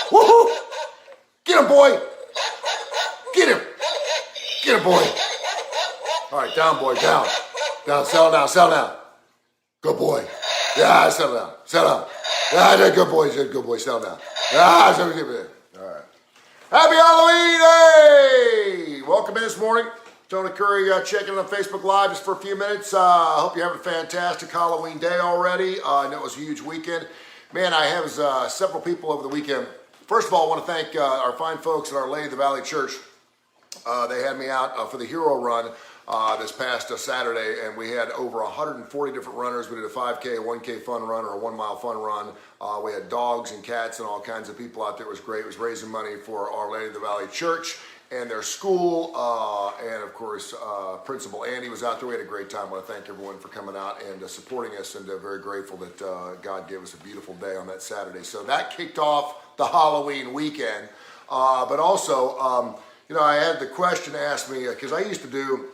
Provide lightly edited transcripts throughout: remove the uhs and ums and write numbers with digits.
Woohoo! Get him, boy! Get him! Get him, boy! All right, down, boy, down. Down, settle down, settle down. Good boy. Yeah, settle down, settle down. Yeah, good boy, settle down. Yeah, settle down. All right. Happy Halloween Day! Welcome in this morning. Tony Kurre checking in on Facebook Live just for a few minutes. I hope you're having a fantastic Halloween day already. I know it was a huge weekend. Man, I have several people over the weekend. First of all, I want to thank our fine folks at Our Lady of the Valley Church. They had me out for the Hero Run this past Saturday, and we had over 140 different runners. We did a 5K, a 1K fun run, or a 1 mile fun run. We had dogs and cats and all kinds of people out there. It was great. It was raising money for Our Lady of the Valley Church and their school, and of course, Principal Andy was out there. We had a great time. I want to thank everyone for coming out and supporting us, and very grateful that God gave us a beautiful day on that Saturday. So that kicked off the Halloween weekend. But also, you know, I had the question asked me, because I used to do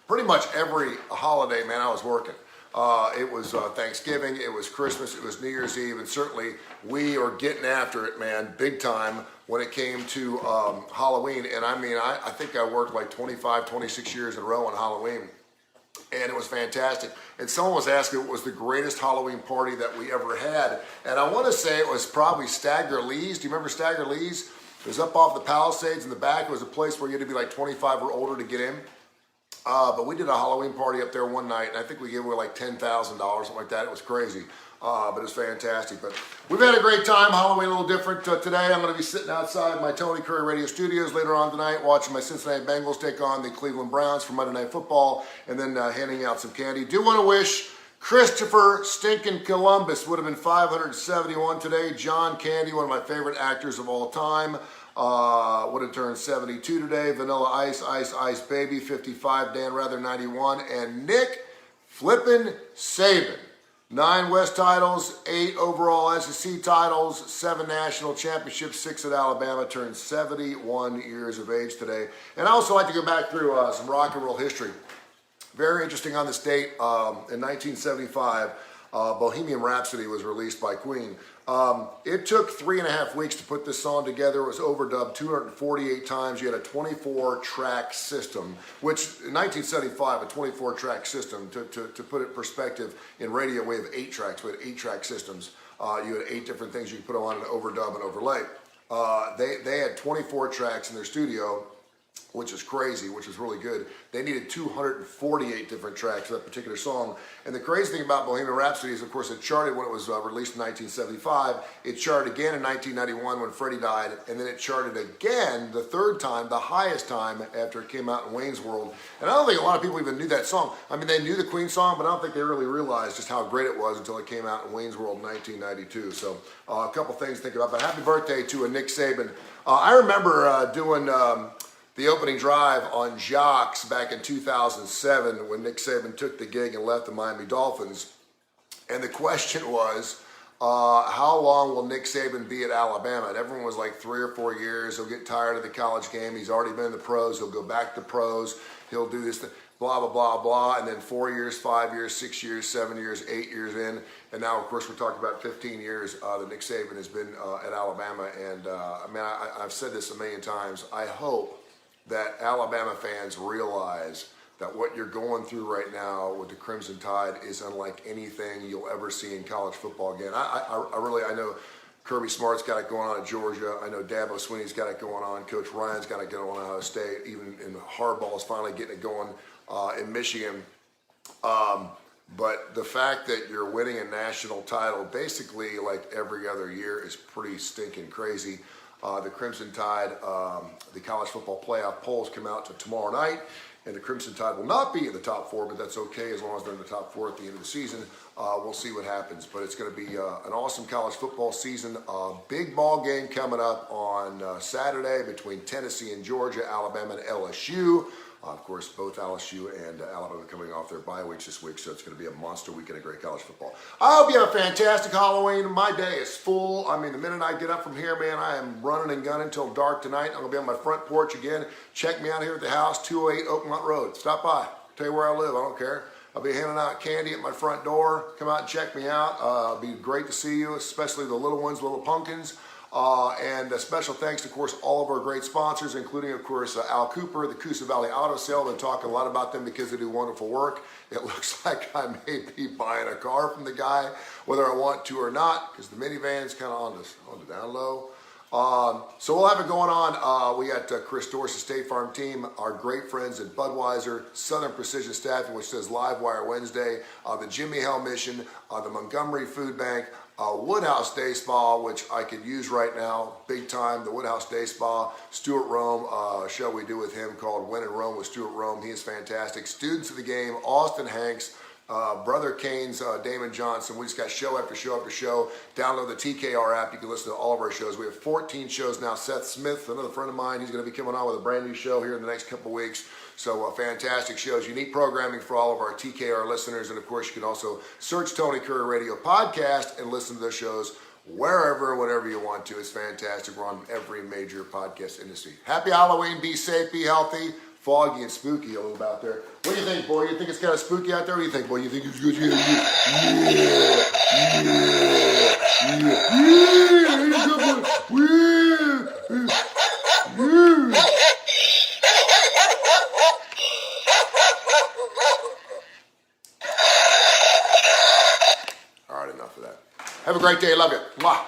pretty much every holiday, man, I was working. It was Thanksgiving, it was Christmas, it was New Year's Eve, and certainly we are getting after it, man, big time when it came to Halloween. And I mean, I think I worked like 25, 26 years in a row on Halloween, and it was fantastic. And someone was asking what was the greatest Halloween party that we ever had, and I want to say it was probably Stagger Lee's. Do you remember Stagger Lee's? It was up off the Palisades in the back. It was a place where you had to be like 25 or older to get in. But we did a Halloween party up there one night, and I think we gave away like $10,000, something like that. It was crazy, but it was fantastic. But we've had a great time. Halloween a little different today. I'm going to be sitting outside my Tony Kurre Radio Studios later on tonight, watching my Cincinnati Bengals take on the Cleveland Browns for Monday Night Football, and then handing out some candy. Do want to wish Christopher Stinkin' Columbus, would have been 571 today. John Candy, one of my favorite actors of all time, would have turned 72 today. Vanilla Ice, Ice, Ice Baby, 55. Dan Rather, 91. And Nick Flippin' Saban, 9 West titles, 8 overall SEC titles, 7 national championships, 6 at Alabama, turned 71 years of age today. And I also like to go back through some rock and roll history. Very interesting on this date, in 1975, Bohemian Rhapsody was released by Queen. It took 3.5 weeks to put this song together. It was overdubbed 248 times. You had a 24-track system, which in 1975, a 24-track system, to put it in perspective, in radio we have 8 tracks. We had 8-track systems. You had 8 different things you could put on an overdub and overlay. They had 24 tracks in their studio, which is crazy, which is really good. They needed 248 different tracks for that particular song. And the crazy thing about Bohemian Rhapsody is, of course, it charted when it was released in 1975. It charted again in 1991 when Freddie died, and then it charted again the third time, the highest time, after it came out in Wayne's World. And I don't think a lot of people even knew that song. I mean, they knew the Queen song, but I don't think they really realized just how great it was until it came out in Wayne's World in 1992. So a couple things to think about. But happy birthday to Nick Saban. I remember doing the opening drive on Jocks back in 2007 when Nick Saban took the gig and left the Miami Dolphins. And the question was, how long will Nick Saban be at Alabama? And everyone was like 3 or 4 years. He'll get tired of the college game. He's already been in the pros. He'll go back to pros. He'll do this, blah, blah, blah, blah. And then 4 years, 5 years, 6 years, 7 years, 8 years in. And now, of course, we're talking about 15 years that Nick Saban has been at Alabama. And I mean, I've said this a million times. I hope that Alabama fans realize that what you're going through right now with the Crimson Tide is unlike anything you'll ever see in college football again. I know Kirby Smart's got it going on at Georgia. I know Dabo Swinney's got it going on. Coach Ryan's got it going on at Ohio State. Even in Harbaugh's finally getting it going in Michigan. But the fact that you're winning a national title basically like every other year is pretty stinking crazy. The Crimson Tide, the college football playoff polls come out to tomorrow night, and the Crimson Tide will not be in the top 4, but that's okay as long as they're in the top 4 at the end of the season. We'll see what happens, but it's going to be an awesome college football season. Big ball game coming up on Saturday between Tennessee and Georgia, Alabama and LSU. Of course, both LSU and Alabama coming off their bye weeks this week, so it's going to be a monster weekend of great college football. I hope you have a fantastic Halloween. My day is full. I mean, the minute I get up from here, man, I am running and gunning until dark tonight. I'm going to be on my front porch again. Check me out here at the house, 208 Oakmont Road. Stop by. Tell you where I live. I don't care. I'll be handing out candy at my front door. Come out and check me out. It'll be great to see you, especially the little ones, little pumpkins. And a special thanks to, of course, all of our great sponsors, including, of course, Al Cooper, the Coosa Valley Auto Sale. I've been talking a lot about them because they do wonderful work. It looks like I may be buying a car from the guy, whether I want to or not, because the minivan's kind of on the down low. So we'll have it going on. We got Chris Dorsey, State Farm team, our great friends at Budweiser, Southern Precision Staffing, which says Live Wire Wednesday, the Jimmy Hell Mission, the Montgomery Food Bank, Woodhouse Day Spa, which I could use right now, big time, the Woodhouse Day Spa, Stuart Rome, a show we do with him called When in Rome with Stuart Rome. He is fantastic. Students of the Game, Austin Hanks, Brother Kane's Damon Johnson. We just got show after show after show. Download the TKR app. You can listen to all of our shows. We have 14 shows now. Seth Smith, another friend of mine, he's going to be coming on with a brand new show here in the next couple of weeks. So fantastic shows, unique programming for all of our TKR listeners. And of course, you can also search Tony Kurre Radio Podcast and listen to those shows wherever, whenever you want to. It's fantastic. We're on every major podcast industry. Happy Halloween. Be safe. Be healthy. Foggy and spooky a little bit out there. What do you think, boy? You think it's kind of spooky out there? What do you think, boy? You think it's good? All right, enough of that. Have a great day. Love you. Mwah.